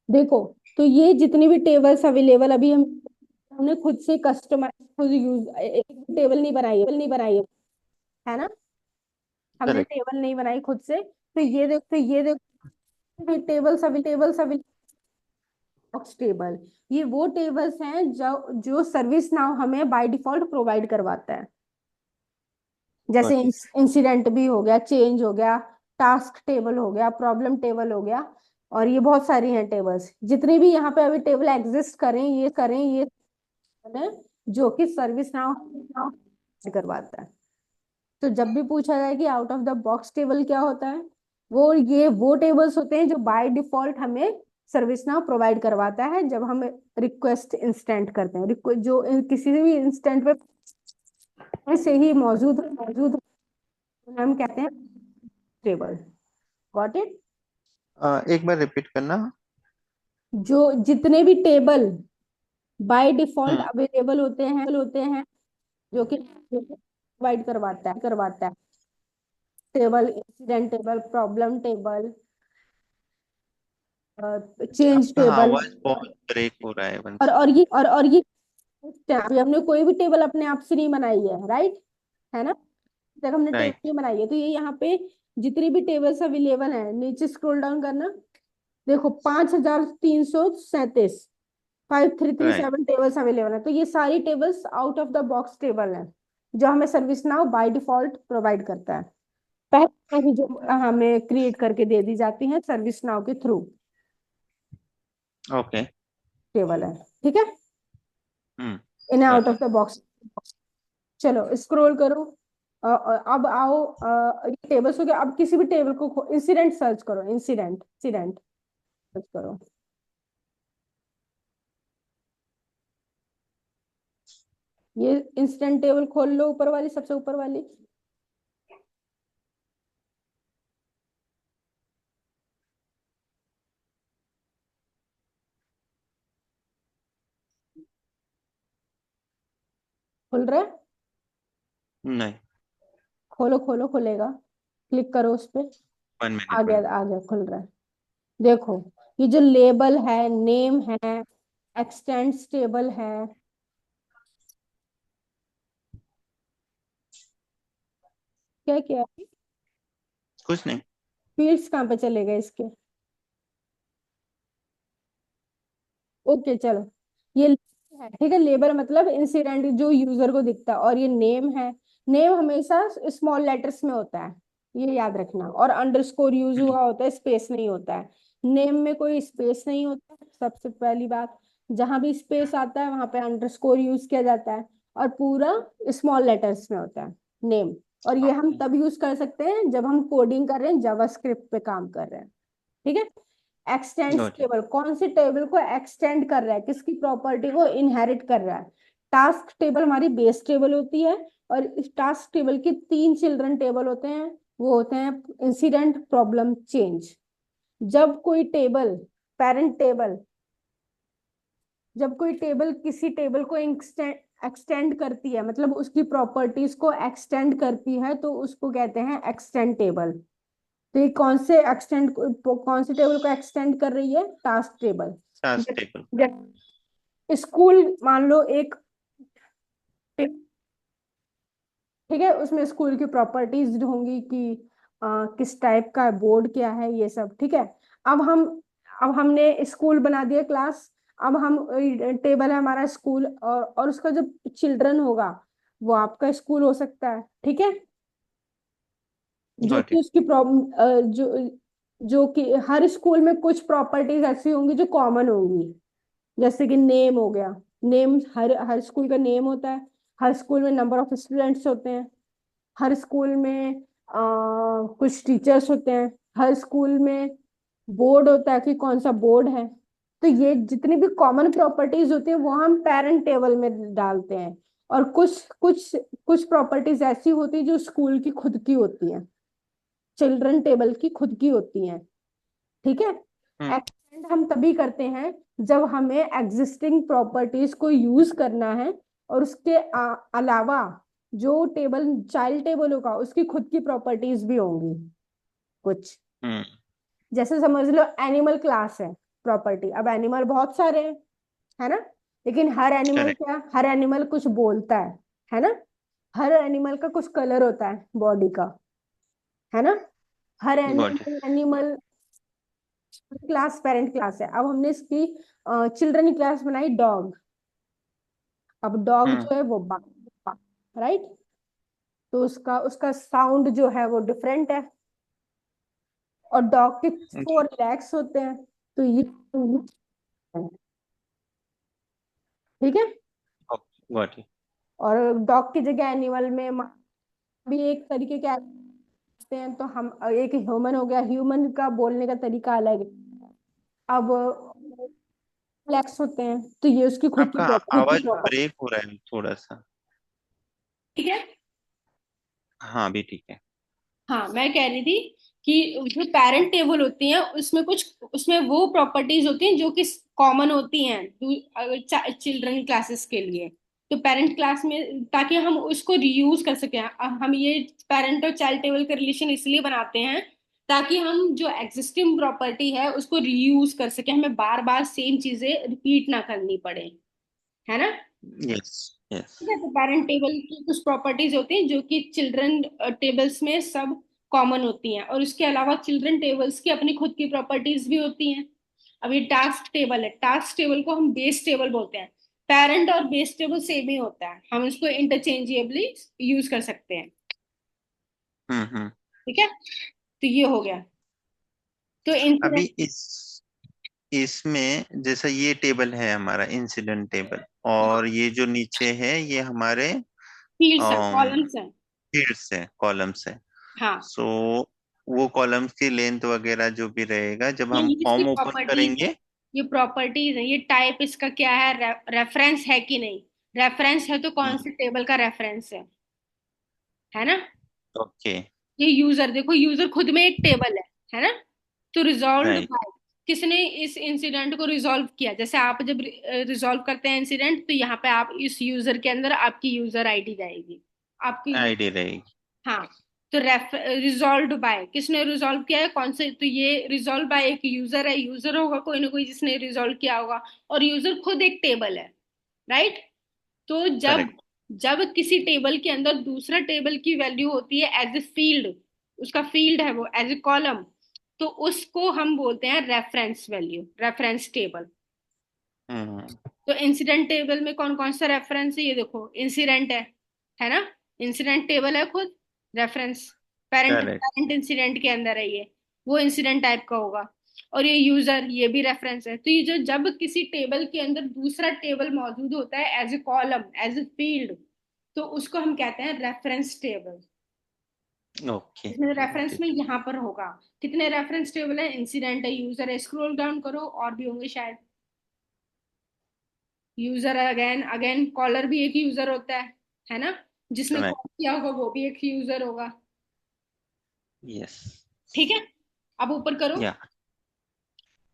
S1: देखो, तो ये जितनी भी टेबल्स अवेलेबल अभी हमने खुद से कस्टमाइज, खुद यूज, एक टेबल नहीं बनाई है ना। हमने
S2: करेक्ट।
S1: टेबल नहीं बनाई खुद से। तो ये टेबल्स अभी बॉक्स टेबल, ये वो टेबल्स हैं जो जो सर्विस नाउ हमें बाय डिफॉल्ट प्रोवाइड करवाता है। जैसे
S2: गॉट इट।
S1: इंसिडेंट भी हो गया, चेंज हो गया, टास्क टेबल हो गया, प्रॉब्लम टेबल हो गया। और ये बहुत सारी हैं टेबल्स, जितनी भी यहाँ पे अभी टेबल एग्जिस्ट करें ये है जो कि सर्विस नाउ करवाता है। तो जब भी पूछा जाए कि out of the box table क्या होता है, वो टेबल्स होते हैं जो बाय डिफॉल्ट हमें सर्विस नाउ प्रोवाइड करवाता है जब हम रिक्वेस्ट इंस्टेंट करते हैं। जो किसी भी इंस्टेंट पे से ही मौजूद हम कहते हैं टेबल। Got it?
S2: एक बार रिपीट करना।
S1: जो जितने भी table by default
S2: hmm.
S1: Available होते हैं जो कि प्रोवाइड करवाता है। Table, incident table, problem table, change
S2: आपका
S1: टेबल।
S2: आवाज बहुत ब्रेक हो रहा है
S1: और
S2: वंश।
S1: और ये और ये अभी हमने कोई भी टेबल अपने आप से नहीं बनाई है, राइट? है ना? जब हमने टेबल
S2: राइट।
S1: नहीं बनाई है तो ये यहाँ पे जितनी भी टेबल्स अवेलेबल है, नीचे स्क्रॉल डाउन करना। देखो, 5337, 5337
S2: राइट।
S1: टेबल्स अवेलेबल है। तो ये सारी tables out of the box table है जो हमें service now by default provide करता है। पहले ही जो हमें क्रिएट करके दे दी जाती है सर्विस नाउ के थ्रू
S2: ओके।
S1: टेबल है। ठीक है,
S2: हम्म।
S1: इन्हें out
S2: got
S1: off
S2: it.
S1: The box. चलो, स्क्रॉल करो। अब आओ, ये टेबल्स हो गया। अब किसी भी टेबल को इंसिडेंट सर्च करो, इंसिडेंट इंसिडेंट सर्च करो। ये इंसिडेंट टेबल खोल लो, ऊपर वाली, सबसे ऊपर वाली। खुल रहा है?
S2: नहीं।
S1: खोलो खोलो, खुलेगा। क्लिक करो उस पे।
S2: 1 मिनट में।
S1: आ गया, खुल रहा है। देखो, ये जो लेबल है, नेम है, एक्सटेंड्स टेबल है, क्या क्या है?
S2: कुछ नहीं।
S1: फील्ड्स कहाँ पे चले गए इसके? ओके चलो, ये label है, ठीक है। लेबल मतलब इंसिडेंट जो यूजर को दिखता है, और ये नेम है। नेम हमेशा स्मॉल लेटर्स में होता है, ये याद रखना। और अंडरस्कोर यूज
S2: हम्म।
S1: हुआ होता है, स्पेस नहीं होता है। नेम में कोई स्पेस नहीं होता है, सबसे पहली बात। जहां भी स्पेस आता है वहां पे अंडरस्कोर यूज किया जाता है, और पूरा स्मॉल लेटर्स में होता है नेम। और ये हम
S2: ओके।
S1: तब यूज कर सकते हैं जब हम कोडिंग कर रहे हैं, जावास्क्रिप्ट पे काम कर रहे हैं, ठीक है। X tends
S2: got it.
S1: टेबल कौन सी टेबल को एक्सटेंड कर रहा है, किसकी प्रॉपर्टी को इनहेरिट कर रहा है? टास्क टेबल हमारी बेस टेबल होती है, और इस टास्क टेबल के 3 चिल्ड्रन टेबल होते हैं। वो होते हैं इंसिडेंट, प्रॉब्लम, चेंज। जब कोई टेबल, पेरेंट टेबल, जब कोई टेबल किसी टेबल को एक्सटेंड करती है, मतलब उसकी प्रॉपर्टीज को एक्सटेंड करती है, तो उसको कहते हैं एक्सटेंड टेबल। तो ये कौन से टेबल को एक्सटेंड कर रही है? Task table.
S2: Task table.
S1: School मान लो एक, ठीक है, उसमें स्कूल की प्रॉपर्टीज होंगी कि किस टाइप का बोर्ड क्या है, ये सब, ठीक है। अब हम अब हमने स्कूल बना दिया, क्लास। अब हम टेबल है हमारा स्कूल, और उसका जो चिल्ड्रन होगा वो आपका स्कूल हो सकता है, ठीक है। जो
S2: गॉट
S1: कि
S2: इट।
S1: उसकी प्रॉब्लम, जो कि हर स्कूल में कुछ प्रॉपर्टीज ऐसी होंगी जो कॉमन होंगी। जैसे कि नेम हो गया। नेम, हर हर स्कूल का नेम होता है। हर स्कूल में नंबर ऑफ स्टूडेंट्स होते हैं। हर स्कूल में कुछ टीचर्स होते हैं। हर स्कूल में बोर्ड होता है कि कौन सा बोर्ड है। तो ये जितनी भी कॉमन प्रॉपर्टीज होती है वो हम पेरेंट टेबल में डालते हैं। और कुछ कुछ कुछ प्रॉपर्टीज ऐसी होती है जो स्कूल की खुद की होती है, चिल्ड्रन टेबल की खुद की होती हैं, ठीक है।
S2: हम्म।
S1: एक्सटेंड हम तभी करते हैं जब हमें एग्जिस्टिंग प्रॉपर्टीज को यूज करना है, और उसके अलावा जो टेबल चाइल्ड टेबल होगा उसकी खुद की प्रॉपर्टीज भी होंगी कुछ।
S2: हम्म।
S1: जैसे समझ लो एनिमल क्लास है प्रॉपर्टी। अब एनिमल बहुत सारे हैं, है ना। लेकिन
S2: करेक्ट।
S1: हर एनिमल कुछ बोलता है ना। हर एनिमल का कुछ कलर होता है बॉडी का, है ना। हर
S2: got it.
S1: Animal class parent class है। अब हमने इसकी चिल्ड्रन की क्लास बनाई डॉग। अब डॉग
S2: हम्म।
S1: जो है वो राइट, तो उसका उसका साउंड जो है वो डिफरेंट है। और डॉग के 4 लेग्स होते हैं, तो ये, ठीक है।
S2: Got it.
S1: और डॉग की जगह एनिमल में भी एक तरीके के आते हैं, तो हम एक ह्यूमन हो गया, ह्यूमन का बोलने का तरीका अलग है। अब लेग्स होते हैं, तो ये उसकी
S2: आपका
S1: खुद की
S2: आवाज
S1: प्रॉपर्टी,
S2: ब्रेक हो रहा है थोड़ा सा।
S1: ठीक है।
S2: हाँ, अभी ठीक है।
S1: हाँ, मैं कह रही थी कि जो पेरेंट टेबल होती है उसमें कुछ, उसमें वो प्रॉपर्टीज होती हैं जो कि कॉमन होती हैं चिल्ड्रन क्लासेस के लिए। तो पेरेंट क्लास में, ताकि हम उसको रीयूज कर सकें, हम ये पेरेंट और चाइल्ड टेबल का रिलेशन इसलिए बनाते हैं ताकि हम जो एग्जिस्टिंग प्रॉपर्टी है उसको रीयूज कर सकें, हमें बार बार सेम चीजें रिपीट ना करनी पड़े, है ना।
S2: यस। यस।
S1: ठीक है, तो पेरेंट टेबल की कुछ प्रॉपर्टीज होती हैं जो कि चिल्ड्रन टेबल्स में सब कॉमन होती हैं, और उसके अलावा चिल्ड्रन टेबल्स की अपनी खुद की प्रॉपर्टीज भी होती हैं। अब ये टास्क टेबल है, टास्क टेबल को हम बेस टेबल बोलते हैं। पेरेंट और बेस टेबल सेम ही होता है, हम इसको इंटरचेंजेबली यूज कर सकते हैं,
S2: हम्म।
S1: ठीक है। तो ये हो गया। तो
S2: अभी
S1: इंसिडेंट
S2: इसमें जैसा ये टेबल है हमारा इंसिडेंट टेबल, और ये जो नीचे है ये हमारे
S1: फील्ड्स हैं, कॉलम्स हैं।
S2: फील्ड्स है, कॉलम्स है।
S1: हाँ,
S2: सो वो कॉलम्स की लेंथ वगैरह जो भी रहेगा जब हम
S1: ये इसकी
S2: फॉर्म ओपन
S1: प्रॉपर्टीज है।
S2: करेंगे।
S1: ये प्रॉपर्टीज है, ये टाइप इसका क्या है, रेफरेंस है कि नहीं। रेफरेंस है तो कौन से टेबल का रेफरेंस है ना।
S2: ओके।
S1: ये यूजर, देखो यूजर खुद में एक टेबल है ना। तो रिजॉल्व्ड
S2: राइट।
S1: बाय, किसने इस इंसिडेंट को रिजॉल्व किया। जैसे आप जब रिजॉल्व करते हैं इंसिडेंट, तो यहाँ पे आप इस यूजर के अंदर आपकी यूजर आईडी जाएगी, आपकी।
S2: आईडी रहेगी।
S1: हाँ। तो रिजॉल्व बाय, किसने रिजॉल्व किया है, कौन से, तो ये रिजॉल्व बाय एक यूजर है, यूजर होगा कोई ना कोई जिसने रिजॉल्व किया होगा, और यूजर खुद एक टेबल है, राइट। तो जब
S2: करेक्ट।
S1: जब किसी टेबल के अंदर दूसरा टेबल की वैल्यू होती है एज ए फील्ड, उसका फील्ड है वो एज ए कॉलम, तो उसको हम बोलते हैं रेफरेंस वैल्यू, रेफरेंस टेबल।
S2: हम्म।
S1: तो इंसिडेंट टेबल में कौन कौन सा रेफरेंस है, ये देखो, इंसिडेंट है ना, इंसिडेंट टेबल है खुद, reference, parent
S2: correct.
S1: Parent incident के अंदर है ये, वो इंसिडेंट टाइप का होगा। और ये यूजर, ये भी रेफरेंस है। तो ये जो जब किसी टेबल के अंदर दूसरा टेबल मौजूद होता है as a column, as a field, तो उसको हम कहते हैं रेफरेंस टेबल।
S2: ओके।
S1: इसमें
S2: गॉट
S1: रेफरेंस में
S2: इट।
S1: यहाँ पर होगा, कितने रेफरेंस टेबल है, इंसिडेंट है, यूजर है, स्क्रॉल डाउन करो और भी होंगे शायद। यूजर अगेन, अगेन कॉलर भी एक यूजर होता है ना, जिसने
S2: करेक्ट।
S1: कॉल किया होगा वो भी एक यूजर होगा।
S2: यस।
S1: ठीक है, अब ऊपर करो।
S2: या।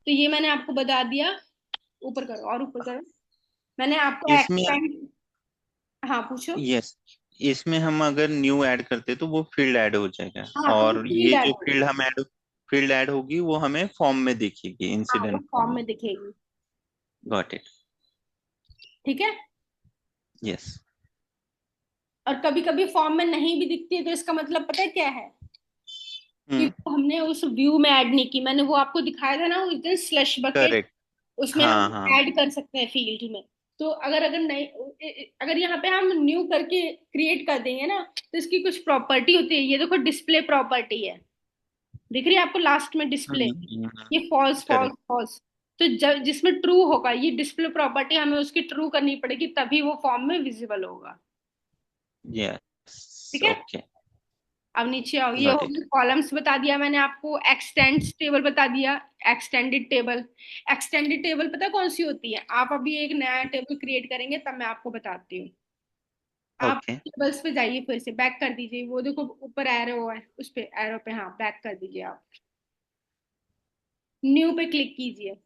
S1: तो ये मैंने आपको बता दिया, ऊपर करो और ऊपर करो। मैंने आपको
S2: इसमें।
S1: एक्सपेंड, हाँ पूछो।
S2: यस। इसमें हम अगर न्यू ऐड करते तो वो फील्ड ऐड हो जाएगा।
S1: हाँ, तो
S2: और
S1: फील्ड
S2: ये
S1: ऐड
S2: जो
S1: होगी।
S2: फील्ड ऐड होगी वो हमें फॉर्म में दिखेगी,
S1: हाँ, वो
S2: इंसिडेंट फॉर्म
S1: फॉर्म
S2: में।
S1: में दिखेगी।
S2: Got it.
S1: ठीक है।
S2: यस।
S1: और कभी कभी फॉर्म में नहीं भी दिखती है, तो इसका मतलब पता है क्या है, कि
S2: हम्म।
S1: वो हमने उस व्यू में ऐड नहीं की। मैंने वो आपको दिखाया था ना उस दिन, स्लश बकेट,
S2: करेक्ट।
S1: उसमें हम
S2: हाँ हाँ।
S1: ऐड कर सकते हैं फील्ड में। तो अगर अगर नहीं, अगर यहाँ पे हम न्यू करके क्रिएट कर देंगे ना, तो इसकी कुछ प्रॉपर्टी होती है। ये देखो, डिस्प्ले प्रॉपर्टी है, दिख रही है आपको लास्ट में डिस्प्ले, ये फॉल्स फॉल्स
S2: करेक्ट।
S1: फॉल्स। तो जब जिसमें ट्रू होगा, ये डिस्प्ले प्रॉपर्टी हमें उसकी ट्रू करनी पड़ेगी, तभी वो फॉर्म में विजिबल होगा।
S2: यस।
S1: ठीक है।
S2: ओके।
S1: अब नीचे आओ, ये
S2: गॉट
S1: हो
S2: इट।
S1: गया कॉलम्स बता दिया मैंने आपको, एक्सटेंड्स टेबल बता दिया, एक्सटेंडेड टेबल। एक्सटेंडेड टेबल पता कौन सी होती है, आप अभी एक नया टेबल क्रिएट करेंगे तब मैं आपको बताती हूँ। आप
S2: ओके।
S1: टेबल्स पे जाइए, फिर से बैक कर दीजिए, वो देखो ऊपर एरो है, उस पे एरो पे, हाँ बैक कर दीजिए आप, न्यू पे क्लिक कीजिए।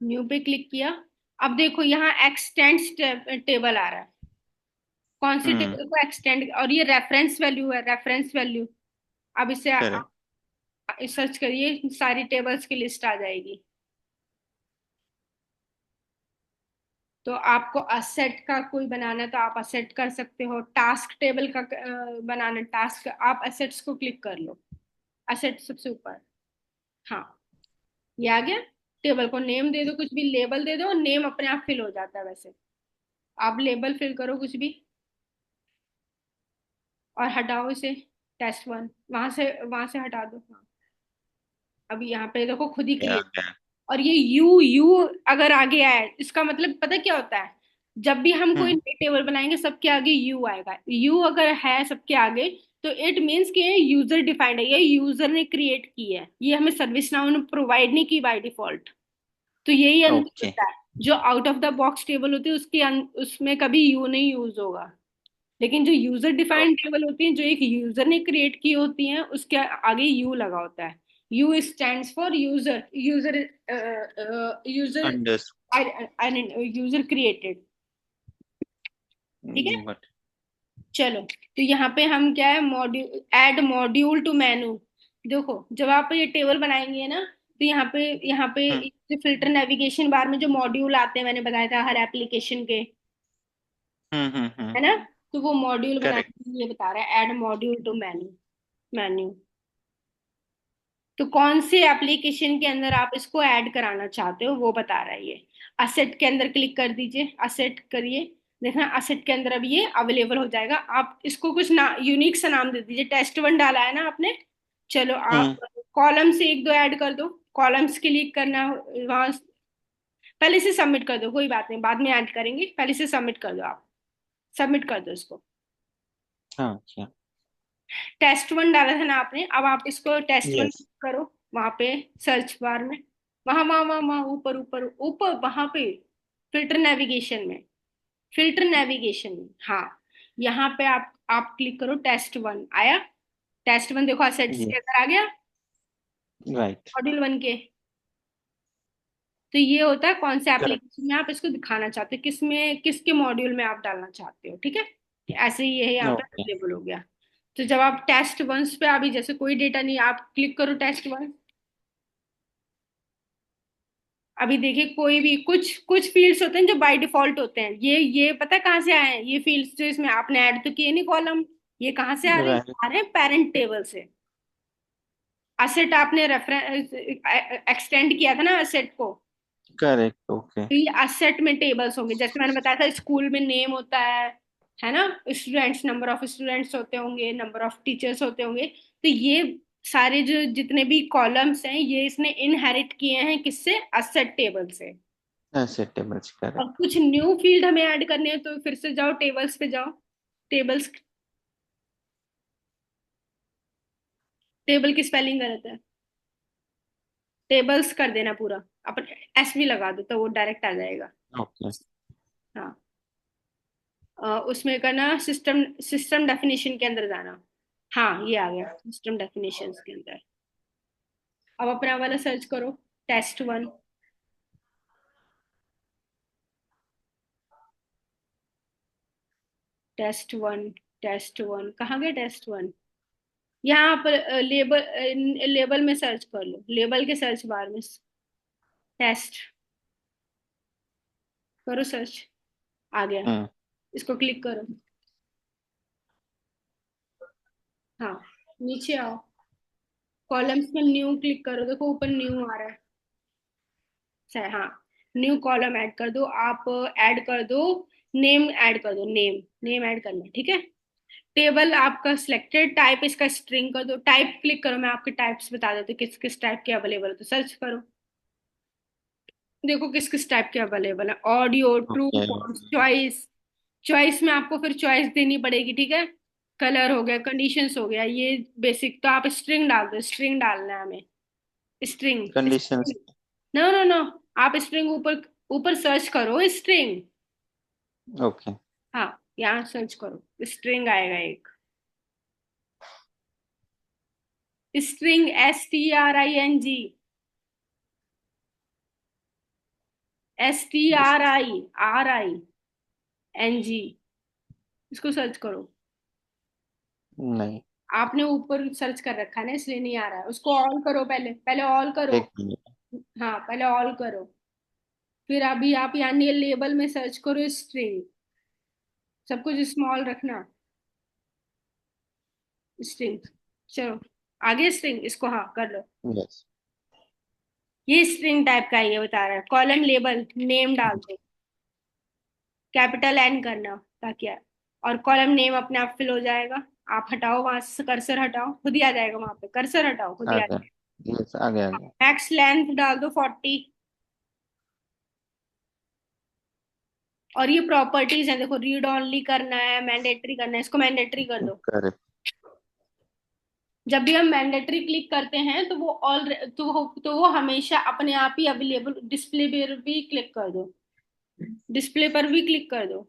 S1: न्यू पे क्लिक किया। अब देखो यहाँ एक्सटेंड्स टेबल आ रहा है, कौन सी
S2: हम्म।
S1: टेबल को एक्सटेंड, और ये रेफरेंस वैल्यू है, रेफरेंस वैल्यू। अब इसे
S2: करेक्ट।
S1: सर्च करिए, सारी टेबल्स की लिस्ट आ जाएगी। तो आपको असेट का कोई बनाना है तो आप असेट कर सकते हो, टास्क टेबल का बनाना, टास्क, आप असेट्स को क्लिक कर लो, असेट सबसे ऊपर। हाँ, ये आ गया। टेबल को नेम दे दो, कुछ भी लेबल दे दो, नेम अपने आप फिल हो जाता है वैसे। आप लेबल फिल करो कुछ भी, और हटाओ इसे, टेस्ट 1, वहां से हटा दो, हाँ। अभी यहाँ पे देखो खुद ही
S2: आ
S1: क्रिएट।
S2: गया।
S1: और ये यू यू अगर आगे आए, इसका मतलब पता क्या होता है, जब भी हम कोई
S2: हम्म।
S1: नई टेबल बनाएंगे सबके आगे यू आएगा, यू अगर है सबके आगे, तो इट मीन्स कि ये यूजर डिफाइंड है, ये यूजर ने क्रिएट की है, ये हमें सर्विस नाउ ने प्रोवाइड नहीं की बाय डिफॉल्ट। तो यही अंतर
S2: ओके।
S1: होता है, जो out of the box table होती है उसमें कभी यू नहीं यूज होगा। लेकिन जो यूजर डिफाइंड टेबल होती है, जो एक यूजर ने क्रिएट की होती हैं, उसके आगे यू लगा होता है। You stands for user, user, user,
S2: under.
S1: User created. ठीक है।
S2: बट।
S1: चलो, तो यहाँ पे हम क्या है, मॉड्यूल, ऐड मॉड्यूल टू मेनू। देखो, जब आप ये टेबल बनाएंगे ना, तो यहाँ पे
S2: हम्म
S1: जो फिल्टर नेविगेशन बार में जो मॉड्यूल आते हैं, मैंने बताया था हर एप्लीकेशन के,
S2: हम्म।
S1: है ना, तो वो मॉड्यूल बनाने
S2: करेक्ट।
S1: के लिए बता रहा है, add module to menu, menu. तो कौन से एप्लीकेशन के अंदर आप इसको ऐड कराना चाहते हो वो बता रहा है ये। असेट के अंदर क्लिक कर दीजिए, असेट करिए, देखना असेट के अंदर अब ये अवेलेबल हो जाएगा। आप इसको कुछ ना यूनिक सा नाम दे दीजिए, टेस्ट 1 डाला है ना आपने। चलो आप
S2: हम्म।
S1: कॉलम से एक दो ऐड कर दो, कॉलम्स क्लिक करना वहां, पहले से सबमिट कर दो, कोई बात नहीं, बाद में ऐड करेंगे, पहले से सबमिट कर दो आप, सबमिट कर दो इसको।
S2: हाँ क्या।
S1: टेस्ट 1 डाला था ना आपने, अब आप इसको टेस्ट 1
S2: यस।
S1: करो, वहां पे सर्च बार में, वहां वहां वहां वहां ऊपर ऊपर ऊपर वहां पे, फिल्टर नेविगेशन में, फिल्टर नेविगेशन में, हाँ, यहाँ पे आप क्लिक करो, टेस्ट 1 आया। टेस्ट वन देखो असेट्स के
S2: ये
S1: अंदर आ गया,
S2: राइट।
S1: मॉड्यूल वन के। तो ये होता है कौन से
S2: करेक्ट।
S1: एप्लीकेशन में आप इसको दिखाना चाहते हो, किस में, किसके मॉड्यूल में आप डालना चाहते हो, ठीक है। कि ऐसे ही ये यहाँ पे
S2: ओके।
S1: अवेलेबल हो गया। तो जब आप टेस्ट वंस पे, अभी जैसे कोई डेटा नहीं, आप क्लिक करो टेस्ट वन। अभी देखिए कोई भी, कुछ कुछ फील्ड्स होते हैं जो बाय डिफॉल्ट होते हैं, ये पता है कहाँ से आए हैं ये फील्ड्स, जो इसमें आपने ऐड तो किए नहीं कॉलम, ये कहाँ से आ रहे हैं,
S2: राइट।
S1: आ रहे हैं पेरेंट टेबल से। असेट आपने रेफरेंस एक्सटेंड किया था ना असेट को,
S2: करेक्ट। ओके।
S1: तो ये असेट में टेबल्स होंगे, जैसे मैंने बताया था स्कूल में नेम होता है ना, स्टूडेंट्स, नंबर ऑफ स्टूडेंट्स होते होंगे, नंबर ऑफ टीचर्स होते होंगे। तो ये सारे जो जितने भी कॉलम्स हैं, ये इसने इनहेरिट किए हैं किससे, असेट टेबल से।
S2: एक्सेप्टेबल।
S1: और
S2: करेक्ट।
S1: कुछ न्यू फील्ड हमें ऐड करने हैं, तो फिर से जाओ टेबल्स पे जाओ। टेबल्स, टेबल की स्पेलिंग गलत है, टेबल्स कर देना पूरा, अपन एस भी लगा दो तो वो डायरेक्ट आ जाएगा।
S2: ओके।
S1: हाँ, उसमें करना सिस्टम, सिस्टम डेफिनेशन के अंदर जाना। हाँ ये आ गया सिस्टम डेफिनेशंस के अंदर। अब अपना वाला सर्च करो, test one. Test one, test one कहाँ गया टेस्ट वन, यहाँ पर लेबल, लेबल में सर्च कर लो, लेबल के सर्च बार में टेस्ट करो सर्च, आ गया।
S2: हम्म।
S1: इसको क्लिक करो। हाँ, नीचे आओ, कॉलम्स में न्यू क्लिक करो, देखो ऊपर न्यू आ रहा है। हाँ, न्यू कॉलम ऐड कर दो आप, ऐड कर दो, नेम ऐड कर दो, नेम, नेम ऐड करना है, ठीक है। टेबल आपका सिलेक्टेड, टाइप इसका स्ट्रिंग कर दो, टाइप क्लिक करो, मैं आपके टाइप्स बता देती हूँ किस किस टाइप के अवेलेबल है, तो सर्च करो, देखो किस किस टाइप के अवेलेबल है, audio, true,
S2: okay.
S1: False, choice. Choice में आपको फिर चॉइस देनी पड़ेगी, ठीक है। कलर हो गया, कंडीशंस हो गया, ये बेसिक। तो आप स्ट्रिंग डाल दो, स्ट्रिंग डालना है हमें, string.
S2: Conditions.
S1: No no no, आप स्ट्रिंग ऊपर, ऊपर सर्च करो स्ट्रिंग।
S2: ओके।
S1: हाँ, यहाँ सर्च करो, स्ट्रिंग आएगा एक, स्ट्रिंग, STRING, STRING, इसको सर्च करो।
S2: नहीं।
S1: आपने ऊपर सर्च कर रखा है ना, इसलिए नहीं आ रहा है, उसको ऑल करो, पहले पहले ऑल करो।
S2: एक मिनट।
S1: हाँ पहले ऑल करो, फिर अभी आप यानी लेबल में सर्च करो स्ट्रिंग, सब कुछ स्मॉल रखना, स्ट्रिंग। चलो, आगे स्ट्रिंग, इसको हाँ कर लो।
S2: यस।
S1: ये स्ट्रिंग टाइप का है, ये बता रहा है, कॉलम लेबल नेम डाल दो, कैपिटल N करना ताकि और कॉलम नेम अपने आप फिल हो जाएगा। आप हटाओ वहां से, कर्सर हटाओ, खुद ही आ जाएगा, वहां पे कर्सर हटाओ, खुद ही
S2: आ
S1: आ
S2: गया।
S1: जाएगा।
S2: यस, आ गया, आ गया।
S1: मैक्स लेंथ डाल दो 40। और ये प्रॉपर्टीज है, देखो रीड ओनली करना है, मैंडेटरी करना है, इसको मैंडेटरी कर दो।
S2: करेक्ट।
S1: जब भी हम मैंडेटरी क्लिक करते हैं तो वो ऑल, तो वो हमेशा अपने आप ही अवेलेबल, डिस्प्ले पर भी क्लिक कर दो, डिस्प्ले पर भी क्लिक कर दो,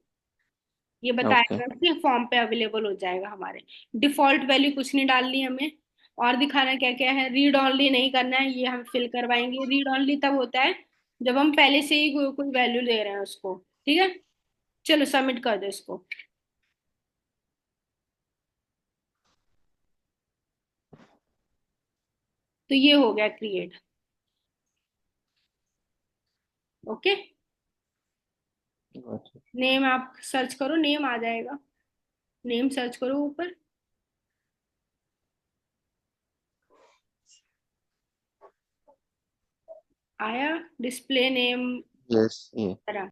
S1: ये
S2: ओके।
S1: बताएगा कि फॉर्म पे अवेलेबल हो जाएगा हमारे। डिफॉल्ट वैल्यू कुछ नहीं डालनी हमें, और दिखाना क्या क्या है, रीड ओनली नहीं करना है, ये हम फिल करवाएंगे। रीड ओनली तब होता है जब हम पहले से ही कोई वैल्यू दे रहे हैं उसको, ठीक है। चलो सबमिट कर दो इसको। तो ये हो गया create, okay.
S2: Got it.
S1: Name आप सर्च करो, नेम आ जाएगा, नेम सर्च करो ऊपर, आया डिस्प्ले नेम।
S2: यस, ये